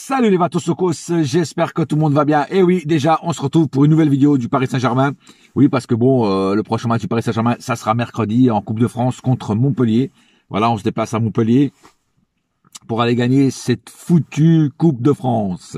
Salut les Vatosokos, j'espère que tout le monde va bien. Et oui, déjà, on se retrouve pour une nouvelle vidéo du Paris Saint-Germain. Oui, parce que bon, le prochain match du Paris Saint-Germain, ça sera mercredi en Coupe de France contre Montpellier. Voilà, on se déplace à Montpellier pour aller gagner cette foutue Coupe de France.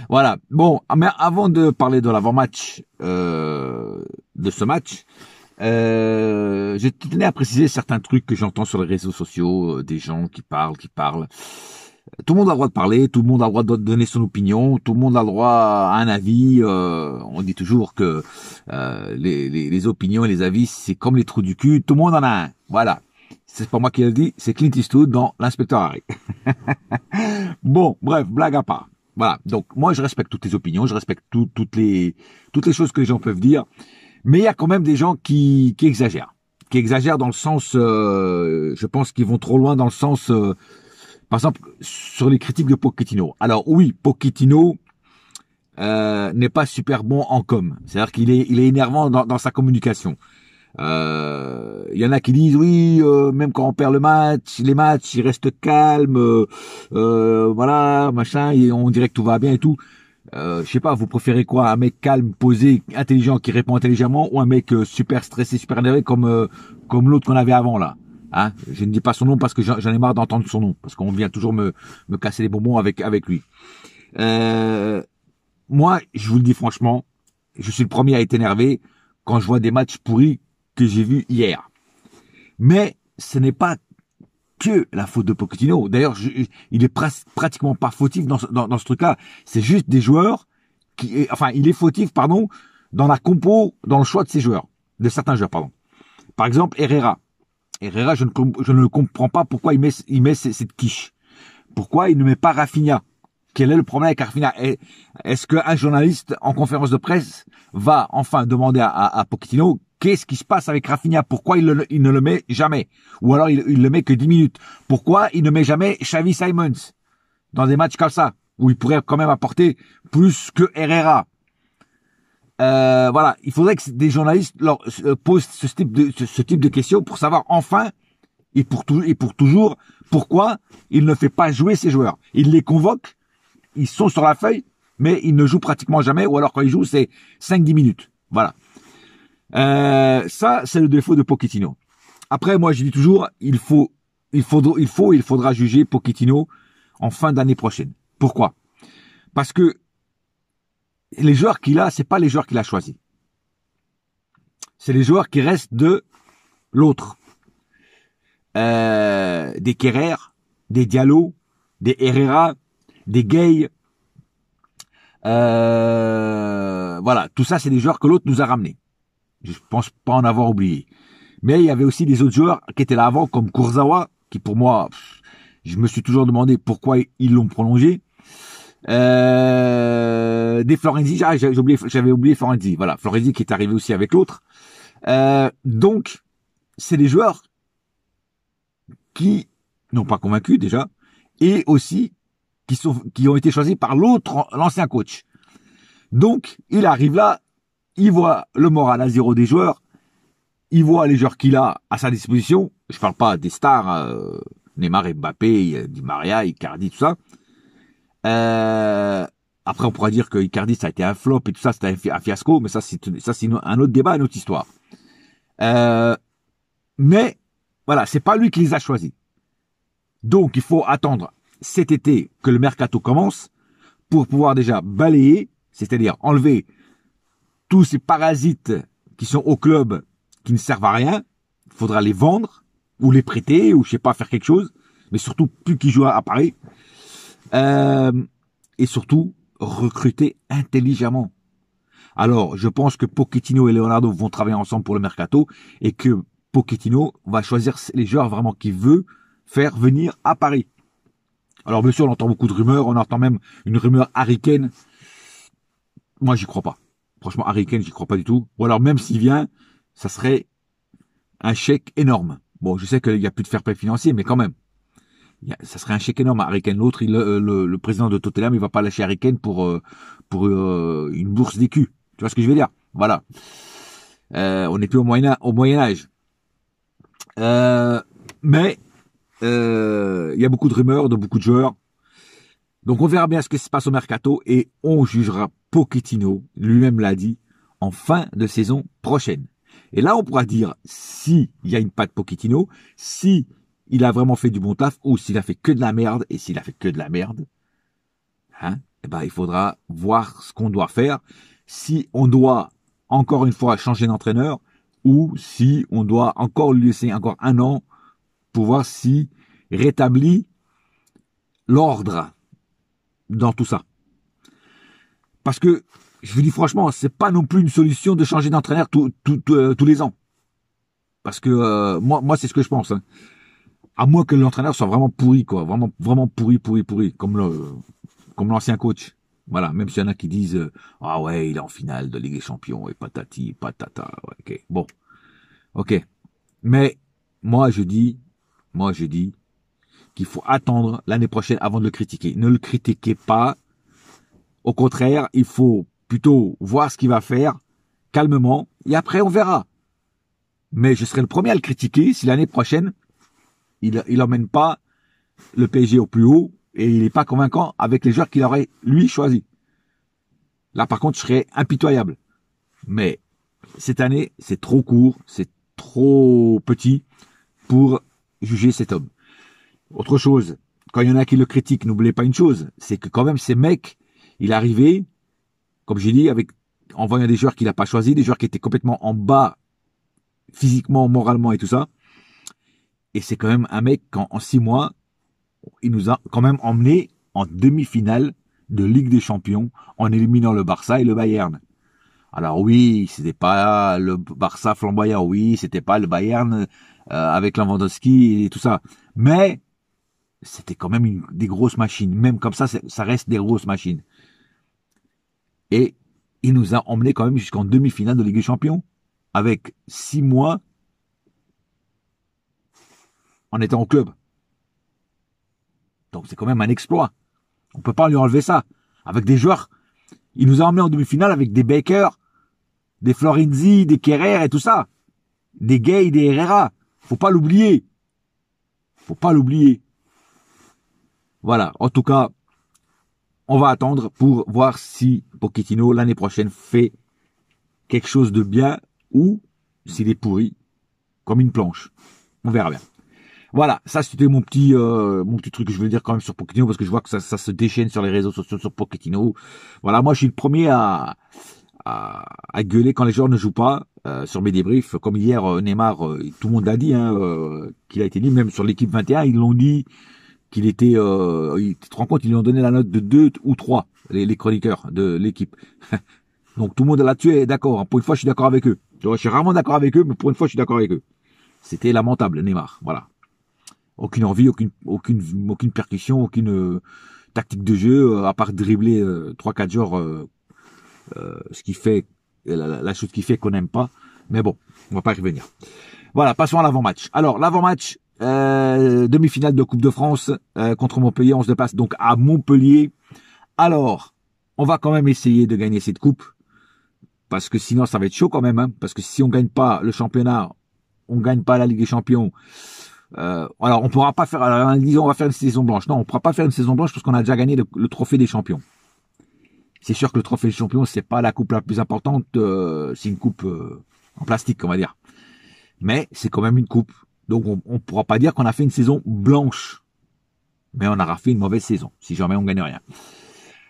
Voilà, bon, mais avant de parler de l'avant-match de ce match, je tenais à préciser certains trucs que j'entends sur les réseaux sociaux, des gens qui parlent. Tout le monde a le droit de parler, tout le monde a le droit de donner son opinion, tout le monde a le droit à un avis. On dit toujours que les opinions et les avis, c'est comme les trous du cul, tout le monde en a un. Voilà. C'est pas moi qui le dis, c'est Clint Eastwood dans l'Inspecteur Harry. Bon, bref, blague à part. Voilà. Donc moi, je respecte toutes les opinions, je respecte toutes les choses que les gens peuvent dire, mais il y a quand même des gens qui exagèrent, dans le sens, je pense qu'ils vont trop loin dans le sens. Par exemple, sur les critiques de Pochettino. Alors oui, Pochettino n'est pas super bon en com. C'est-à-dire qu'il est énervant dans sa communication. Il y en a qui disent oui, même quand on perd les matchs, il reste calme, voilà, machin, et on dirait que tout va bien et tout. Je sais pas, vous préférez quoi, un mec calme, posé, intelligent, qui répond intelligemment, ou un mec super stressé, super énervé comme l'autre qu'on avait avant là? Hein, je ne dis pas son nom parce que j'en ai marre d'entendre son nom, parce qu'on vient toujours me casser les bonbons avec lui. Moi, je vous le dis franchement, je suis le premier à être énervé quand je vois des matchs pourris que j'ai vus hier. Mais ce n'est pas que la faute de Pochettino. D'ailleurs, il est pratiquement pas fautif dans ce truc-là. C'est juste des joueurs il est fautif, pardon, dans la compo, dans le choix de certains joueurs, pardon. Par exemple, Herrera, je ne comprends pas pourquoi il met cette quiche. Pourquoi il ne met pas Rafinha? Quel est le problème avec Rafinha? Est-ce qu'un journaliste en conférence de presse va enfin demander à Pochettino qu'est-ce qui se passe avec Rafinha? Pourquoi il ne le met jamais? Ou alors il le met que 10 minutes? Pourquoi il ne met jamais Xavi Simons dans des matchs comme ça, où il pourrait quand même apporter plus que Herrera? Voilà, il faudrait que des journalistes leur posent ce type de questions pour savoir enfin et pour toujours pourquoi il ne fait pas jouer ses joueurs. Il les convoque, ils sont sur la feuille, mais ils ne jouent pratiquement jamais, ou alors quand ils jouent, c'est 5-10 minutes. Voilà. Ça, c'est le défaut de Pochettino. Après, moi, je dis toujours, il faudra juger Pochettino en fin d'année prochaine. Pourquoi? Parce que les joueurs qu'il a, c'est pas les joueurs qu'il a choisis. C'est les joueurs qui restent de l'autre. Des Kerrer, des Diallo, des Herrera, des Gay. Voilà, tout ça, c'est des joueurs que l'autre nous a ramenés. Je pense pas en avoir oublié. Mais il y avait aussi des autres joueurs qui étaient là avant, comme Kurzawa, qui pour moi, je me suis toujours demandé pourquoi ils l'ont prolongé. Des Florenzi, j'avais oublié Florenzi. Voilà, Florenzi qui est arrivé aussi avec l'autre. Donc, c'est des joueurs qui n'ont pas convaincu déjà, et aussi qui ont été choisis par l'ancien coach. Donc, il arrive là, il voit le moral à zéro des joueurs, il voit les joueurs qu'il a à sa disposition. Je parle pas des stars, Neymar, Mbappé, Di Maria, Icardi, tout ça. Après, on pourra dire que Icardi, ça a été un flop et tout ça, c'était un fiasco, mais ça, c'est un autre débat, une autre histoire. Mais, voilà, c'est pas lui qui les a choisis. Donc, il faut attendre cet été que le mercato commence pour pouvoir déjà balayer, c'est-à-dire enlever tous ces parasites qui sont au club, qui ne servent à rien. Il faudra les vendre, ou les prêter, ou je sais pas, faire quelque chose, mais surtout plus qu'ils jouent à Paris. Et surtout, recruter intelligemment. Alors, je pense que Pochettino et Leonardo vont travailler ensemble pour le mercato et que Pochettino va choisir les joueurs vraiment qu'il veut faire venir à Paris. Alors, bien sûr, on entend beaucoup de rumeurs, on entend même une rumeur Harry Kane. Moi, j'y crois pas. Franchement, Harry Kane, j'y crois pas du tout. Ou alors, même s'il vient, ça serait un chèque énorme. Bon, je sais qu'il n'y a plus de fair play financier, mais quand même. Ça serait un chèque énorme à Harry Kane. L'autre, le président de Tottenham, il va pas lâcher Harry Kane pour une bourse d'écus. Tu vois ce que je veux dire? Voilà. On n'est plus au Moyen Âge. Mais il y a beaucoup de rumeurs de beaucoup de joueurs. Donc on verra bien ce qui se passe au mercato et on jugera Pochettino, lui-même l'a dit, en fin de saison prochaine. Et là on pourra dire si il y a une patte Pochettino, si il a vraiment fait du bon taf ou s'il a fait que de la merde. Et s'il a fait que de la merde, hein, eh ben il faudra voir ce qu'on doit faire. Si on doit encore une fois changer d'entraîneur ou si on doit encore lui laisser encore un an pour voir si rétablit l'ordre dans tout ça. Parce que, je vous dis franchement, c'est pas non plus une solution de changer d'entraîneur tous les ans. Parce que moi c'est ce que je pense. Hein. À moins que l'entraîneur soit vraiment pourri, quoi, vraiment pourri, comme l'ancien coach. Voilà, même s'il y en a qui disent ah ouais, il est en finale de Ligue des Champions et patati patata. Ouais, ok, bon, ok. Mais moi je dis qu'il faut attendre l'année prochaine avant de le critiquer. Ne le critiquez pas. Au contraire, il faut plutôt voir ce qu'il va faire calmement et après on verra. Mais je serai le premier à le critiquer si l'année prochaine il emmène pas le PSG au plus haut et il n'est pas convaincant avec les joueurs qu'il aurait lui choisi. Là par contre je serais impitoyable. Mais cette année c'est trop court, c'est trop petit pour juger cet homme. Autre chose, quand il y en a qui le critiquent, n'oubliez pas une chose, c'est que quand même ces mecs, il est arrivé, comme j'ai dit, en voyant des joueurs qu'il n'a pas choisis, des joueurs qui étaient complètement en bas, physiquement, moralement et tout ça. Et c'est quand même un mec, en 6 mois, il nous a quand même emmené en demi-finale de Ligue des Champions, en éliminant le Barça et le Bayern. Alors oui, c'était pas le Barça flamboyant, oui, c'était pas le Bayern avec Lewandowski et tout ça. Mais c'était quand même des grosses machines. Même comme ça reste des grosses machines. Et il nous a emmenés quand même jusqu'en demi-finale de Ligue des Champions, avec 6 mois en étant au club. Donc c'est quand même un exploit. On peut pas lui enlever ça. Avec des joueurs, il nous a emmenés en demi-finale avec des Baker, des Florenzi, des Kerrer et tout ça. Des Gay, des Herrera. Faut pas l'oublier. Faut pas l'oublier. Voilà, en tout cas, on va attendre pour voir si Pochettino, l'année prochaine, fait quelque chose de bien ou s'il est pourri, comme une planche. On verra bien. Voilà, ça c'était mon petit truc que je voulais dire quand même sur Pochettino, parce que je vois que ça se déchaîne sur les réseaux sociaux sur Pochettino. Voilà, moi je suis le premier à gueuler quand les joueurs ne jouent pas sur mes débriefs. Comme hier, Neymar, tout le monde l'a dit, qu'il a été dit, même sur l'équipe 21, ils l'ont dit qu'il était, tu te rends compte, ils lui ont donné la note de 2 ou 3, les chroniqueurs de l'équipe. Donc tout le monde là-dessus est d'accord. Pour une fois, je suis d'accord avec eux. Je suis rarement d'accord avec eux, mais pour une fois, je suis d'accord avec eux. C'était lamentable, Neymar. Voilà. Aucune envie, aucune percussion, aucune tactique de jeu, à part dribbler 3-4 joueurs, ce qui fait la chose qui fait qu'on n'aime pas. Mais bon, on va pas y revenir. Voilà, passons à l'avant-match. Alors, l'avant-match, demi-finale de Coupe de France contre Montpellier. On se déplace donc à Montpellier. Alors, on va quand même essayer de gagner cette coupe, parce que sinon ça va être chaud quand même. Parce que si on gagne pas le championnat, on gagne pas la Ligue des Champions. Alors on pourra pas faire, alors, disons on va faire une saison blanche. Non, on pourra pas faire une saison blanche parce qu'on a déjà gagné le trophée des champions. C'est sûr que le trophée des champions, c'est pas la coupe la plus importante, c'est une coupe en plastique, on va dire. Mais c'est quand même une coupe. Donc on pourra pas dire qu'on a fait une saison blanche. Mais on aura fait une mauvaise saison, si jamais on gagne rien.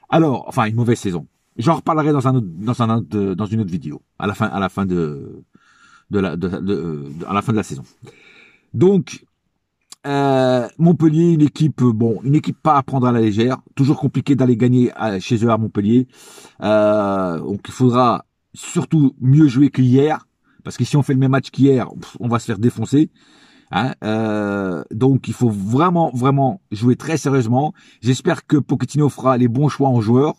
Alors, enfin une mauvaise saison. J'en reparlerai dans une autre vidéo, à la fin de la saison. Donc, Montpellier, une équipe pas à prendre à la légère, toujours compliqué d'aller gagner chez eux à Montpellier. Donc il faudra surtout mieux jouer qu'hier, parce que si on fait le même match qu'hier, on va se faire défoncer. Donc il faut vraiment jouer très sérieusement. J'espère que Pochettino fera les bons choix en joueurs,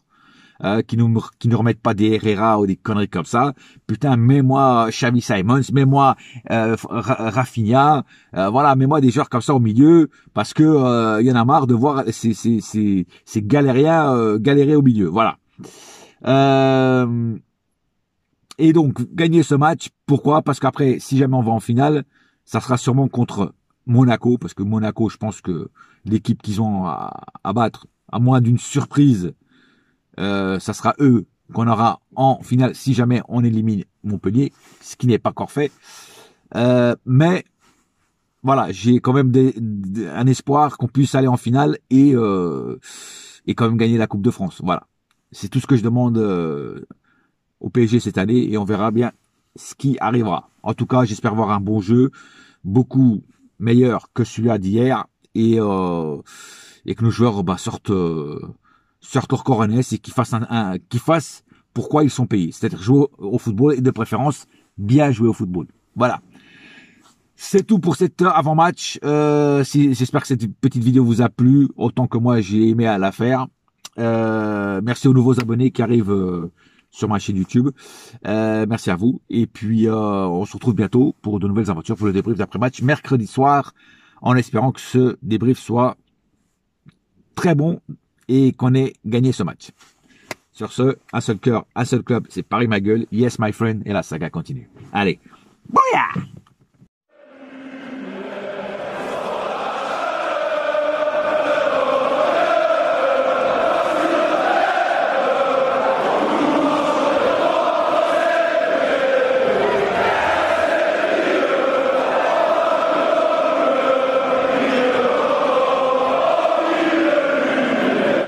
qui ne remettent pas des Herrera ou des conneries comme ça. Putain, mets-moi Xavi Simons, mets-moi Rafinha, voilà, mets-moi des joueurs comme ça au milieu, parce que y en a marre de voir ces galériens galérer au milieu. Voilà. Et donc gagner ce match, pourquoi? Parce qu'après, si jamais on va en finale, ça sera sûrement contre Monaco, parce que Monaco, je pense que l'équipe qu'ils ont à battre, à moins d'une surprise, ça sera eux qu'on aura en finale si jamais on élimine Montpellier, ce qui n'est pas encore fait. Mais voilà, j'ai quand même un espoir qu'on puisse aller en finale et quand même gagner la Coupe de France. Voilà, c'est tout ce que je demande au PSG cette année et on verra bien ce qui arrivera. En tout cas, j'espère voir un bon jeu, beaucoup meilleur que celui d'hier et que nos joueurs sortent leur coronesse et qu'ils fassent pourquoi ils sont payés, c'est-à-dire jouer au football et de préférence bien jouer au football. Voilà. C'est tout pour cet avant-match. J'espère que cette petite vidéo vous a plu, autant que moi j'ai aimé à la faire. Merci aux nouveaux abonnés qui arrivent sur ma chaîne YouTube. Merci à vous. Et puis, on se retrouve bientôt pour de nouvelles aventures, pour le débrief d'après-match, mercredi soir, en espérant que ce débrief soit très bon et qu'on ait gagné ce match. Sur ce, un seul cœur, un seul club, c'est Paris ma gueule. Yes, my friend. Et la saga continue. Allez. Bouya!